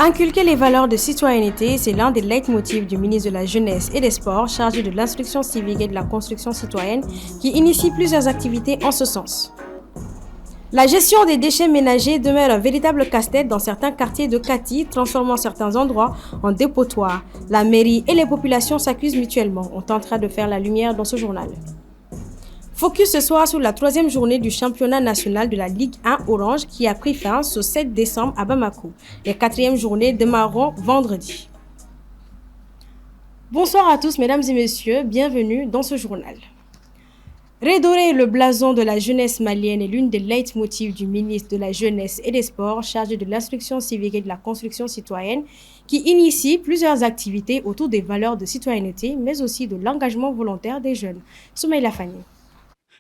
Inculquer les valeurs de citoyenneté, c'est l'un des leitmotifs du ministre de la Jeunesse et des Sports chargé de l'instruction civique et de la construction citoyenne qui initie plusieurs activités en ce sens. La gestion des déchets ménagers demeure un véritable casse-tête dans certains quartiers de Kati, transformant certains endroits en dépotoirs. La mairie et les populations s'accusent mutuellement. On tentera de faire la lumière dans ce journal. Focus ce soir sur la troisième journée du championnat national de la Ligue 1 Orange qui a pris fin ce 7 décembre à Bamako. Les quatrièmes journées démarreront vendredi. Bonsoir à tous, mesdames et messieurs, bienvenue dans ce journal. Redorer le blason de la jeunesse malienne est l'une des leitmotifs du ministre de la Jeunesse et des Sports chargé de l'instruction civique et de la construction citoyenne qui initie plusieurs activités autour des valeurs de citoyenneté mais aussi de l'engagement volontaire des jeunes. Soumaïla Fani.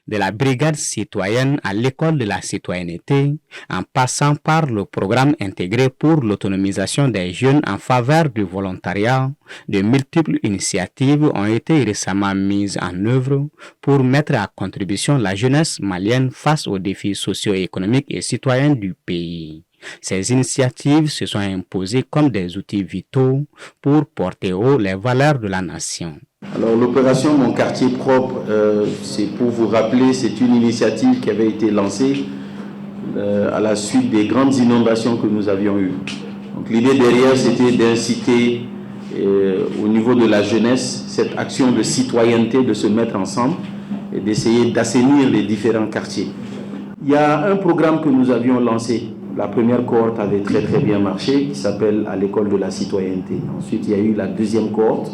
De la brigade citoyenne à l'école de la citoyenneté, en passant par le programme intégré pour l'autonomisation des jeunes en faveur du volontariat, de multiples initiatives ont été récemment mises en œuvre pour mettre à contribution la jeunesse malienne face aux défis socio-économiques et citoyens du pays. Ces initiatives se sont imposées comme des outils vitaux pour porter haut les valeurs de la nation. Alors l'opération Mon quartier propre, c'est pour vous rappeler, c'est une initiative qui avait été lancée à la suite des grandes inondations que nous avions eues. Donc l'idée derrière, c'était d'inciter au niveau de la jeunesse cette action de citoyenneté, de se mettre ensemble et d'essayer d'assainir les différents quartiers. Il y a un programme que nous avions lancé. La première cohorte avait très bien marché, qui s'appelle à l'école de la citoyenneté. Ensuite, il y a eu la deuxième cohorte.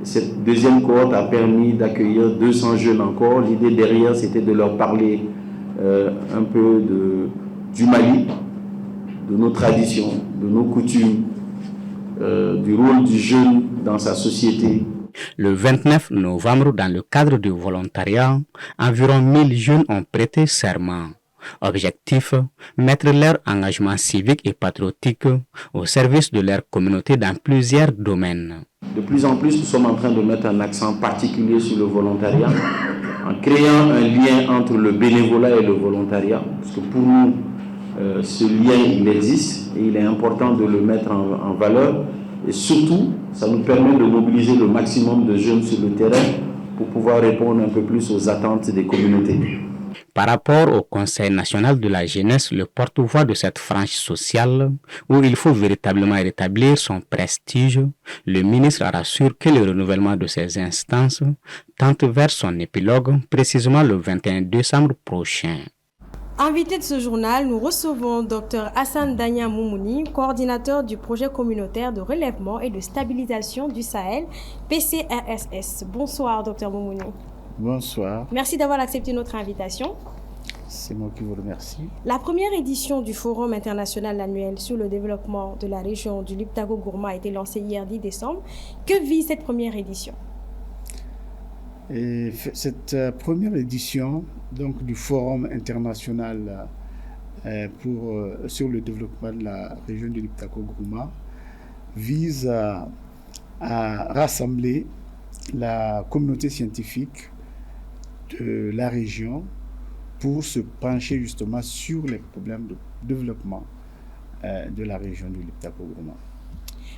Cette deuxième cohorte a permis d'accueillir 200 jeunes encore. L'idée derrière, c'était de leur parler un peu du Mali, de nos traditions, de nos coutumes, du rôle du jeune dans sa société. Le 29 novembre, dans le cadre du volontariat, environ 1000 jeunes ont prêté serment. Objectif, mettre leur engagement civique et patriotique au service de leur communauté dans plusieurs domaines. De plus en plus, nous sommes en train de mettre un accent particulier sur le volontariat, en créant un lien entre le bénévolat et le volontariat, parce que pour nous, ce lien, il existe et il est important de le mettre en valeur. Et surtout, ça nous permet de mobiliser le maximum de jeunes sur le terrain pour pouvoir répondre un peu plus aux attentes des communautés. Par rapport au Conseil national de la jeunesse, le porte-voix de cette frange sociale, où il faut véritablement rétablir son prestige, le ministre rassure que le renouvellement de ces instances tente vers son épilogue, précisément le 21 décembre prochain. Invité de ce journal, nous recevons Dr Hassan Dania Moumouni, coordinateur du projet communautaire de relèvement et de stabilisation du Sahel, PCRSS. Bonsoir, Dr Moumouni. Bonsoir. Merci d'avoir accepté notre invitation. C'est moi qui vous remercie. La première édition du Forum international annuel sur le développement de la région du Liptako-Gourma a été lancée hier 10 décembre. Que vit cette première édition? Et cette première édition donc, du Forum international sur le développement de la région du Liptako-Gourma vise à rassembler la communauté scientifique de la région pour se pencher justement sur les problèmes de développement de la région du Liptako-Gourma.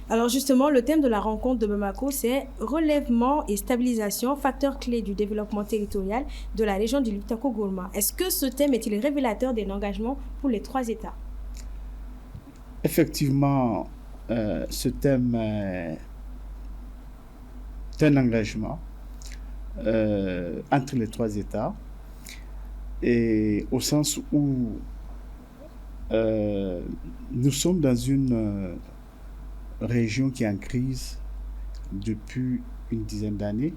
Alors justement, le thème de la rencontre de Bamako, c'est relèvement et stabilisation, facteurs clés du développement territorial de la région du Liptako-Gourma. Est-ce que ce thème est-il révélateur d'un engagement pour les trois États? Effectivement, ce thème est un engagement entre les trois États, et au sens où nous sommes dans une région qui est en crise depuis une dizaine d'années.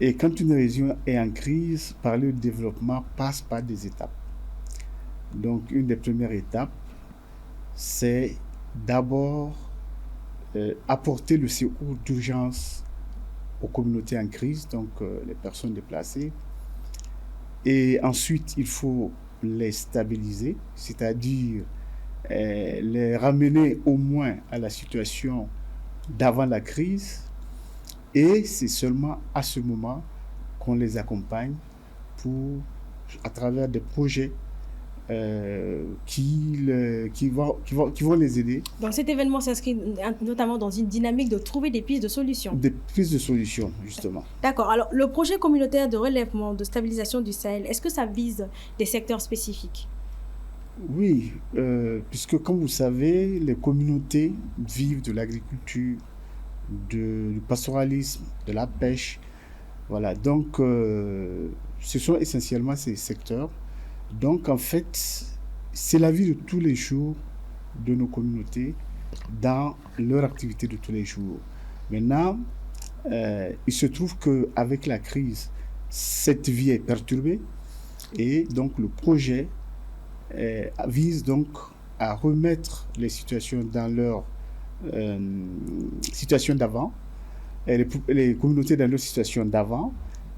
Et quand une région est en crise, parler de développement passe par des étapes. Donc, une des premières étapes, c'est d'abord apporter le secours d'urgence aux communautés en crise, donc les personnes déplacées. Et ensuite, il faut les stabiliser, c'est-à-dire les ramener au moins à la situation d'avant la crise. Et c'est seulement à ce moment qu'on les accompagne à travers des projets qui vont les aider. Donc cet événement s'inscrit notamment dans une dynamique de trouver des pistes de solutions. Des pistes de solutions, justement. D'accord. Alors, le projet communautaire de relèvement, de stabilisation du Sahel, est-ce que ça vise des secteurs spécifiques? Oui, puisque comme vous savez, les communautés vivent de l'agriculture, du pastoralisme, de la pêche. Voilà, donc ce sont essentiellement ces secteurs. Donc en fait, c'est la vie de tous les jours de nos communautés dans leur activité de tous les jours. Maintenant, il se trouve qu'avec la crise, cette vie est perturbée et donc le projet vise donc à remettre les situations dans leur situation d'avant, les communautés dans leur situation d'avant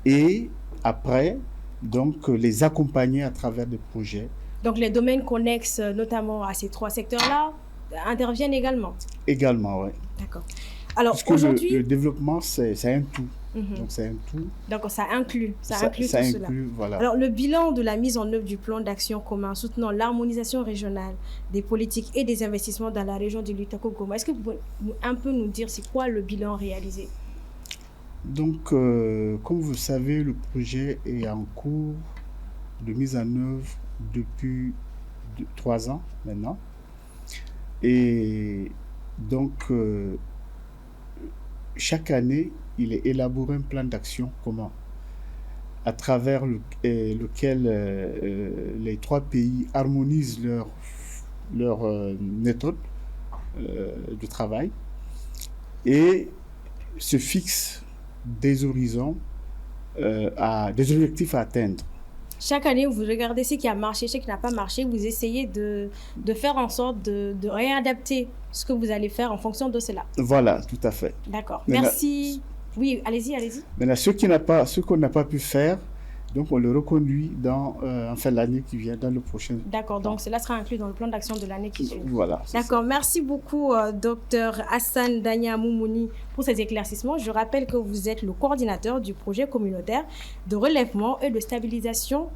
et après, donc les accompagner à travers des projets. Donc les domaines connexes, notamment à ces 3 secteurs-là, interviennent également? Également, oui. D'accord. Alors aujourd'hui, le développement, c'est un tout. Donc c'est un tout. Donc ça inclut tout cela. Voilà. Alors le bilan de la mise en œuvre du plan d'action commun soutenant l'harmonisation régionale des politiques et des investissements dans la région du Lutako-Goma, est-ce que vous pouvez un peu nous dire c'est quoi le bilan réalisé? Donc comme vous savez, le projet est en cours de mise en œuvre depuis 3 ans maintenant. Et donc chaque année, il est élaboré un plan d'action commun à travers lequel les 3 pays harmonisent leur méthode de travail et se fixent des horizons, des objectifs à atteindre. Chaque année, vous regardez ce qui a marché, ce qui n'a pas marché, vous essayez de faire en sorte de réadapter ce que vous allez faire en fonction de cela. Voilà, tout à fait. D'accord. Merci. Oui, allez-y. Maintenant, ce qu'on n'a pas pu faire, donc on le reconduit dans l'année qui vient, dans le prochain. D'accord, donc cela sera inclus dans le plan d'action de l'année qui suit. Voilà. D'accord, merci beaucoup, Dr Hassan Danya Moumouni, pour ces éclaircissements. Je rappelle que vous êtes le coordinateur du projet communautaire de relèvement et de stabilisation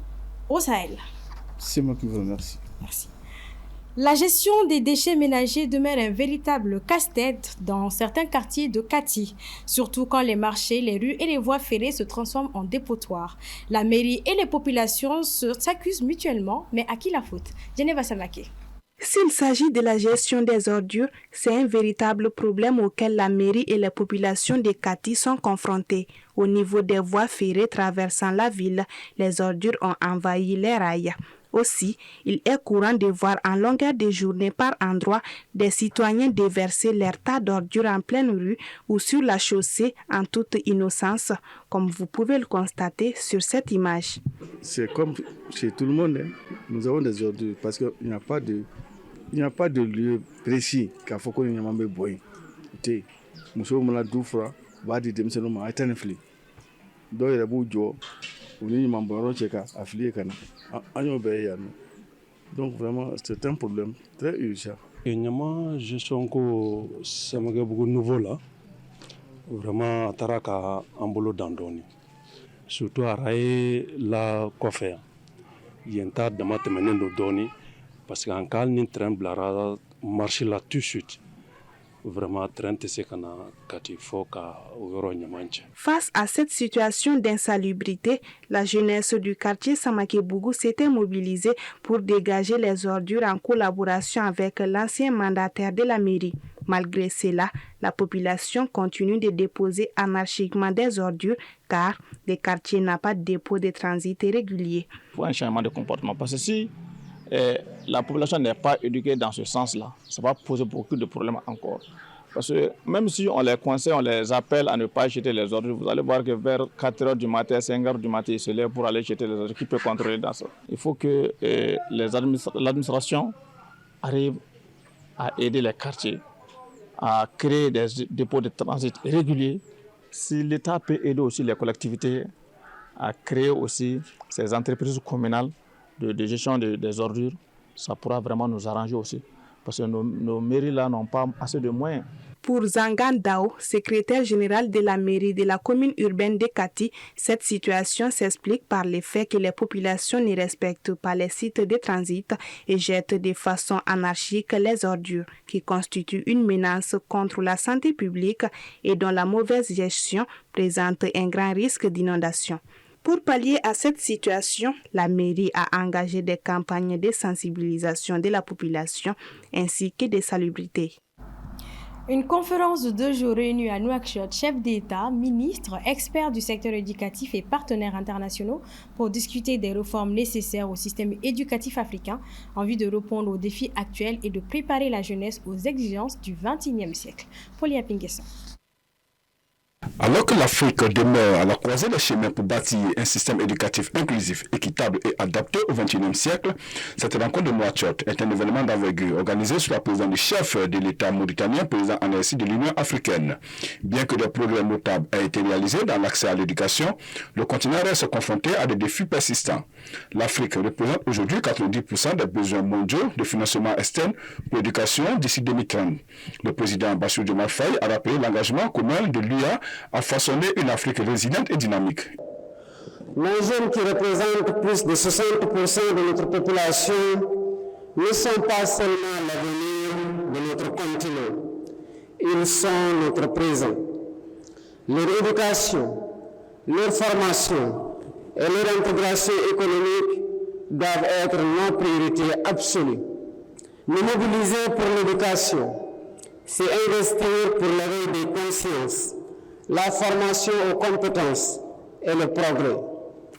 au Sahel. C'est moi qui vous remercie. Merci. La gestion des déchets ménagers demeure un véritable casse-tête dans certains quartiers de Kati, surtout quand les marchés, les rues et les voies ferrées se transforment en dépotoirs. La mairie et les populations s'accusent mutuellement, mais à qui la faute? Geneva Samake. S'il s'agit de la gestion des ordures, c'est un véritable problème auquel la mairie et les populations de Kati sont confrontées. Au niveau des voies ferrées traversant la ville, les ordures ont envahi les rails. Aussi, il est courant de voir en longueur de journée par endroits des citoyens déverser leurs tas d'ordures en pleine rue ou sur la chaussée en toute innocence, comme vous pouvez le constater sur cette image. C'est comme chez tout le monde, hein. Nous avons des ordures parce qu'il n'y a pas de lieu précis qu'il faut qu'on y ait un boy. Monsieur Moula Doufra va dire que nous avons un fli. Donc il y a beaucoup de gens qui ont affilié. Donc vraiment, c'est un problème très urgent. Et nous, je suis encore beaucoup nouveau là. Vraiment, Taraka Ambolo Dandoni. Surtout à Raé la Kofé. Il y a un tas de matériel de données. Parce qu'en cas de train blara marcher là tout de suite. Vraiment, face à cette situation d'insalubrité, la jeunesse du quartier Samaké-Bougou s'était mobilisée pour dégager les ordures en collaboration avec l'ancien mandataire de la mairie. Malgré cela, la population continue de déposer anarchiquement des ordures car le quartier n'a pas de dépôt de transit régulier. Il faut un changement de comportement parce que si la population n'est pas éduquée dans ce sens-là, ça va poser beaucoup de problèmes encore. Parce que même si on les conseille, on les appelle à ne pas jeter les ordures, vous allez voir que vers 4 h du matin, 5 h du matin, ils se lèvent pour aller jeter les ordures. Qui peut contrôler dans ça? Il faut que l'administration arrive à aider les quartiers à créer des dépôts de transit réguliers. Si l'État peut aider aussi les collectivités à créer aussi ces entreprises communales de gestion des ordures, ça pourra vraiment nous arranger aussi. Parce que nos mairies là n'ont pas assez de moyens. Pour Zangan Dao, secrétaire général de la mairie de la commune urbaine de Kati, cette situation s'explique par le fait que les populations ne respectent pas les sites de transit et jettent de façon anarchique les ordures, qui constituent une menace contre la santé publique et dont la mauvaise gestion présente un grand risque d'inondation. Pour pallier à cette situation, la mairie a engagé des campagnes de sensibilisation de la population ainsi que de salubrité. Une conférence de 2 jours réunie à Nouakchott, chefs d'État, ministres, experts du secteur éducatif et partenaires internationaux pour discuter des réformes nécessaires au système éducatif africain en vue de répondre aux défis actuels et de préparer la jeunesse aux exigences du XXIe siècle. Paulia Pinguesson. Alors que l'Afrique demeure à la croisée des chemins pour bâtir un système éducatif inclusif, équitable et adapté au XXIe siècle, cette rencontre de Nouakchott est un événement d'envergure organisé sous la présidence du chef de l'État mauritanien, président en exercice de l'Union africaine. Bien que des progrès notables aient été réalisés dans l'accès à l'éducation, le continent reste confronté à des défis persistants. L'Afrique représente aujourd'hui 90% des besoins mondiaux de financement externe pour l'éducation d'ici 2030. Le président Bassirou Diomaye Faye a rappelé l'engagement commun de l'UA à façonner une Afrique résiliente et dynamique. Nos jeunes qui représentent plus de 60% de notre population ne sont pas seulement l'avenir de notre continent, ils sont notre présent. Leur éducation, leur formation et leur intégration économique doivent être nos priorités absolues. Nous mobiliser pour l'éducation, c'est investir pour l'éveil des consciences, la formation aux compétences et le progrès.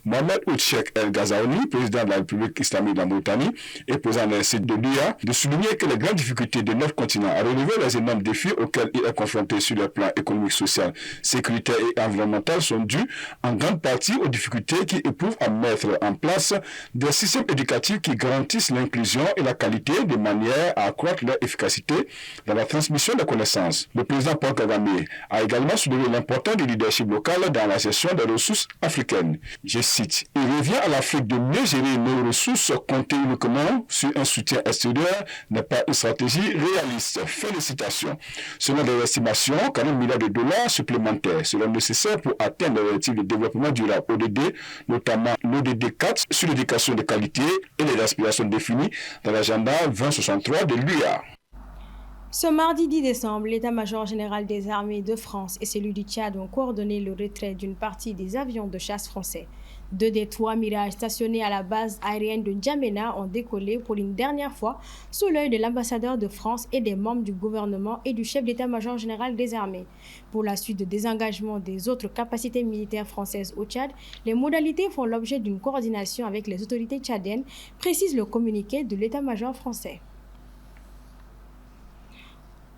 Mohamed Ould Cheikh El Ghazouani, président de la République islamique de la Mauritanie et président de l'Institut de l'UA, de souligner que les grandes difficultés de notre continent à relever les énormes défis auxquels il est confronté sur le plan économique, social, sécuritaire et environnemental sont dus en grande partie aux difficultés qu'il éprouve à mettre en place des systèmes éducatifs qui garantissent l'inclusion et la qualité de manière à accroître leur efficacité dans la transmission des connaissances. Le président Paul Kagame a également souligné l'importance du leadership local dans la gestion des ressources africaines. Je cite, il revient à l'Afrique de mieux gérer nos ressources, compter uniquement sur un soutien extérieur n'est pas une stratégie réaliste. Fin de citation. Selon les estimations, 40 milliards de dollars supplémentaires seront nécessaires pour atteindre l'objectif de développement durable ODD, notamment l'ODD 4 sur l'éducation de qualité et les aspirations définies dans l'agenda 2063 de l'UA. Ce mardi 10 décembre, l'état-major général des armées de France et celui du Tchad ont coordonné le retrait d'une partie des avions de chasse français. 2 des 3 Mirage stationnés à la base aérienne de N'Djamena ont décollé pour une dernière fois sous l'œil de l'ambassadeur de France et des membres du gouvernement et du chef d'état-major général des armées. Pour la suite de désengagement des autres capacités militaires françaises au Tchad, les modalités font l'objet d'une coordination avec les autorités tchadiennes, précise le communiqué de l'état-major français.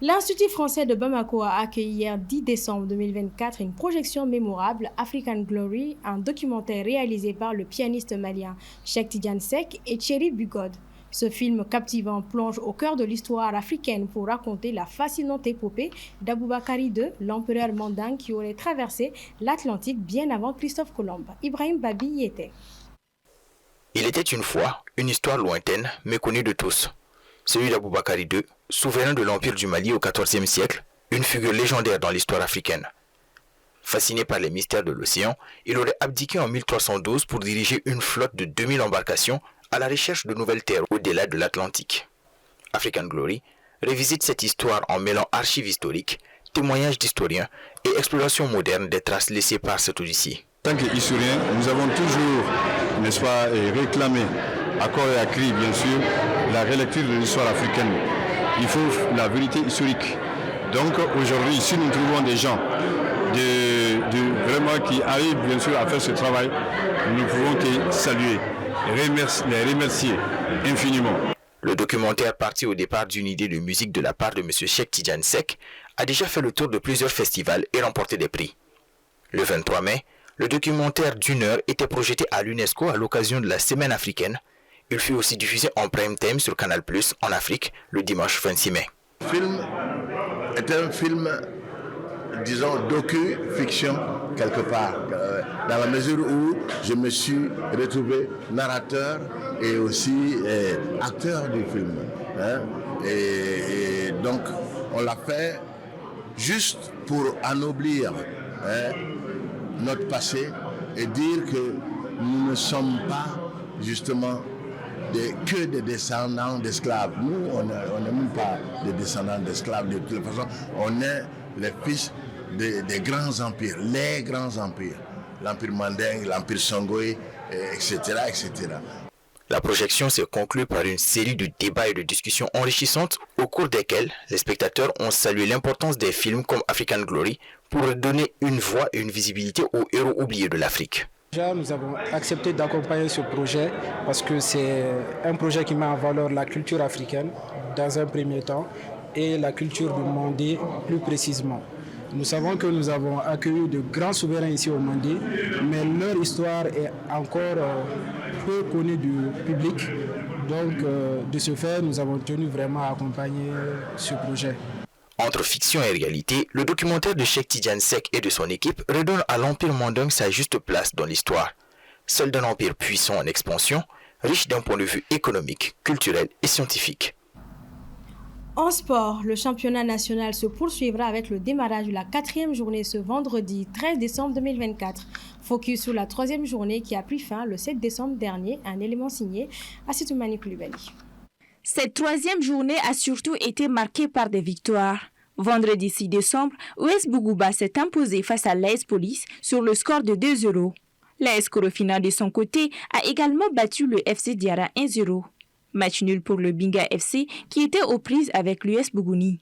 L'Institut français de Bamako a accueilli hier 10 décembre 2024 une projection mémorable African Glory, un documentaire réalisé par le pianiste malien Cheikh Tidiane Seck et Thierry Bugod. Ce film captivant plonge au cœur de l'histoire africaine pour raconter la fascinante épopée d'Aboubakari II, l'empereur mandingue qui aurait traversé l'Atlantique bien avant Christophe Colomb. Ibrahim Babi y était. Il était une fois une histoire lointaine, méconnue de tous. Celui d'Aboubakari II, souverain de l'Empire du Mali au XIVe siècle, une figure légendaire dans l'histoire africaine. Fasciné par les mystères de l'océan, il aurait abdiqué en 1312 pour diriger une flotte de 2000 embarcations à la recherche de nouvelles terres au-delà de l'Atlantique. African Glory revisite cette histoire en mêlant archives historiques, témoignages d'historiens et exploration moderne des traces laissées par cet odyssée. En tant qu'historiens, nous avons toujours, n'est-ce pas, réclamé, à corps et à cri bien sûr, la relecture de l'histoire africaine. Il faut la vérité historique. Donc aujourd'hui, ici nous trouvons des gens vraiment qui arrivent bien sûr à faire ce travail. Nous ne pouvons que saluer, les remercier infiniment. Le documentaire, parti au départ d'une idée de musique de la part de M. Cheikh Tidiane Seck, a déjà fait le tour de plusieurs festivals et remporté des prix. Le 23 mai, le documentaire d'1 heure était projeté à l'UNESCO à l'occasion de la Semaine africaine. Il fut aussi diffusé en prime time sur Canal+ en Afrique le dimanche 26 mai. Le film est un film, disons, docu-fiction quelque part, dans la mesure où je me suis retrouvé narrateur et aussi acteur du film. Et donc, on l'a fait juste pour anoblir notre passé et dire que nous ne sommes pas justement que des descendants d'esclaves. Nous, on n'est même pas des descendants d'esclaves de toute façon. On est les fils des grands empires, les grands empires. L'empire Mandingue, l'empire Songhai, etc., etc. La projection s'est conclue par une série de débats et de discussions enrichissantes au cours desquels les spectateurs ont salué l'importance des films comme African Glory pour donner une voix et une visibilité aux héros oubliés de l'Afrique. Déjà, nous avons accepté d'accompagner ce projet parce que c'est un projet qui met en valeur la culture africaine dans un premier temps et la culture du Mandé plus précisément. Nous savons que nous avons accueilli de grands souverains ici au Mandé, mais leur histoire est encore peu connue du public. Donc, de ce fait, nous avons tenu vraiment à accompagner ce projet. Entre fiction et réalité, le documentaire de Cheikh Tidiane Seck et de son équipe redonne à l'Empire Mandingue sa juste place dans l'histoire. Seul d'un empire puissant en expansion, riche d'un point de vue économique, culturel et scientifique. En sport, le championnat national se poursuivra avec le démarrage de la 4e journée ce vendredi 13 décembre 2024. Focus sur la 3e journée qui a pris fin le 7 décembre dernier, un élément signé Assitoumani Koulibaly. Cette 3e journée a surtout été marquée par des victoires. Vendredi 6 décembre, US Bougouba s'est imposé face à l'AS Police sur le score de 2-0. L'AS Korofina de son côté a également battu le FC Diara 1-0. Match nul pour le Binga FC qui était aux prises avec l'US Bougouni.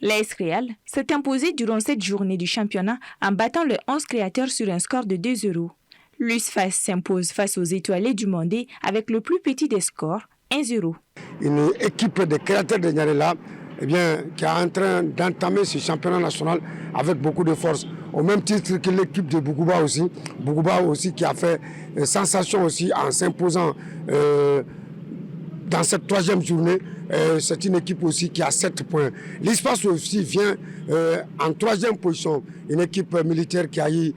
L'AS Real s'est imposé durant cette journée du championnat en battant le 11 créateurs sur un score de 2-0. L'USFAS s'impose face aux étoilés du Mandé avec le plus petit des scores, 1-0. Une équipe de créateurs de Nyarela qui est en train d'entamer ce championnat national avec beaucoup de force. Au même titre que l'équipe de Bougouba aussi qui a fait sensation aussi en s'imposant dans cette 3e journée. C'est une équipe aussi qui a 7 points. L'Espace aussi vient en 3e position. Une équipe militaire qui a eu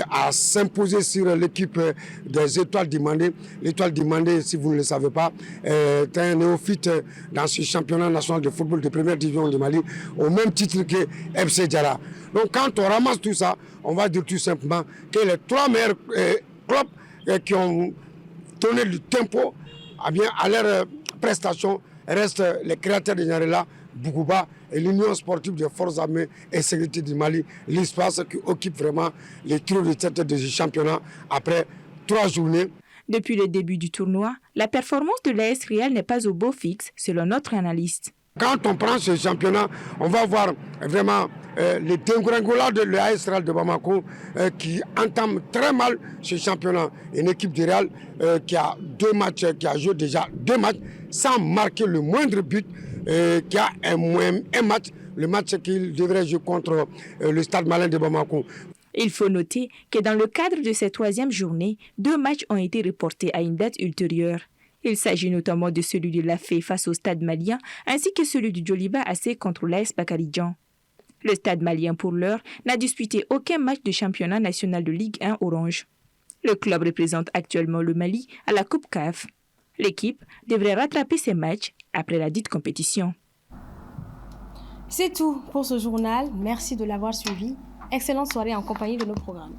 à s'imposer sur l'équipe des Étoiles du Mandé. L'Étoile du Mandé, si vous ne le savez pas, est un néophyte dans ce championnat national de football de première division du Mali, au même titre que FC Diara. Donc quand on ramasse tout ça, on va dire tout simplement que les 3 meilleurs clubs qui ont donné du tempo à leur prestation restent les créateurs de Nyarela, Bougouba et l'Union sportive des forces armées et sécurité du Mali, l'espace qui occupe vraiment les trous de tête de ce championnat après 3 journées. Depuis le début du tournoi, la performance de l'AS Real n'est pas au beau fixe, selon notre analyste. Quand on prend ce championnat, on va voir vraiment les dégringolades de l'AS Real de Bamako qui entame très mal ce championnat. Une équipe de Real qui a joué déjà 2 matchs sans marquer le moindre but, qui a un match, le match qu'il devrait jouer contre le Stade Malien de Bamako. Il faut noter que dans le cadre de cette 3e journée, 2 matchs ont été reportés à une date ultérieure. Il s'agit notamment de celui de l'AFE face au Stade malien, ainsi que celui du Djoliba AC contre l'AS Bakaridjan. Le Stade malien, pour l'heure, n'a disputé aucun match de championnat national de Ligue 1 Orange. Le club représente actuellement le Mali à la Coupe CAF. L'équipe devrait rattraper ses matchs après la dite compétition. C'est tout pour ce journal. Merci de l'avoir suivi. Excellente soirée en compagnie de nos programmes.